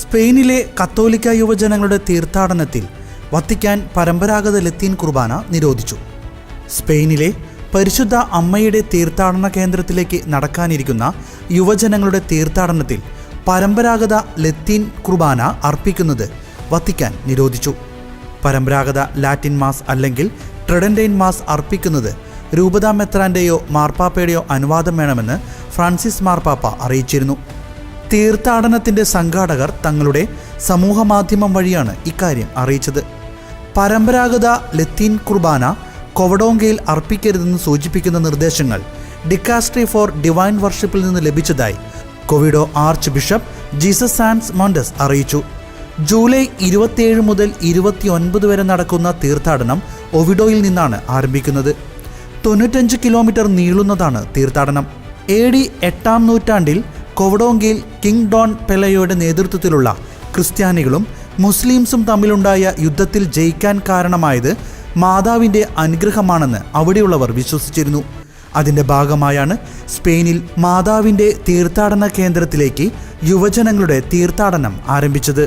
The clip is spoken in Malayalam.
സ്പെയിനിലെ കത്തോലിക്ക യുവജനങ്ങളുടെ തീർത്ഥാടനത്തിൽ വത്തിക്കാൻ പരമ്പരാഗത ലത്തീൻ കുർബാന നിരോധിച്ചു. സ്പെയിനിലെ പരിശുദ്ധ അമ്മയുടെ തീർത്ഥാടന കേന്ദ്രത്തിലേക്ക് നടക്കാനിരിക്കുന്ന യുവജനങ്ങളുടെ തീർത്ഥാടനത്തിൽ പരമ്പരാഗത ലത്തീൻ കുർബാന അർപ്പിക്കുന്നത് വത്തിക്കാൻ നിരോധിച്ചു. പരമ്പരാഗത ലാറ്റിൻ മാസ് അല്ലെങ്കിൽ ട്രിഡന്റൈൻ മാസ് അർപ്പിക്കുന്നത് രൂപതാ മെത്രാന്റെയോ മാർപ്പാപ്പയുടെയോ അനുവാദം വേണമെന്ന് ഫ്രാൻസിസ് മാർപ്പാപ്പ അറിയിച്ചിരുന്നു. തീർത്ഥാടനത്തിൻ്റെ സംഘാടകർ തങ്ങളുടെ സമൂഹമാധ്യമം വഴിയാണ് ഇക്കാര്യം അറിയിച്ചത്. പരമ്പരാഗത ലത്തീൻ കുർബാന കൊവഡോങ്കയിൽ അർപ്പിക്കരുതെന്ന് സൂചിപ്പിക്കുന്ന നിർദ്ദേശങ്ങൾ ഡിക്കാസ്ട്രി ഫോർ ഡിവൈൻ വർഷിപ്പിൽ നിന്ന് ലഭിച്ചതായി കൊവിഡോ arch bishop Jesus sans Montes അറിയിച്ചു. ജൂലൈ 27 മുതൽ 29 വരെ നടക്കുന്ന തീർത്ഥാടനം ഒവിഡോയിൽ നിന്നാണ് ആരംഭിക്കുന്നത്. 95 കിലോമീറ്റർ നീളുന്നതാണ് തീർത്ഥാടനം. AD 8-ാം നൂറ്റാണ്ടിൽ കൊവഡോങ്കയിൽ കിങ് ഡോൺ പെലയോയുടെ നേതൃത്വത്തിലുള്ള ക്രിസ്ത്യാനികളും മുസ്ലിംസും തമ്മിലുണ്ടായ യുദ്ധത്തിൽ ജയിക്കാൻ കാരണമായത് മാതാവിൻ്റെ അനുഗ്രഹമാണെന്ന് അവിടെയുള്ളവർ വിശ്വസിച്ചിരുന്നു. അതിൻ്റെ ഭാഗമായാണ് സ്പെയിനിൽ മാതാവിൻ്റെ തീർത്ഥാടന കേന്ദ്രത്തിലേക്ക് യുവജനങ്ങളുടെ തീർത്ഥാടനം ആരംഭിച്ചത്.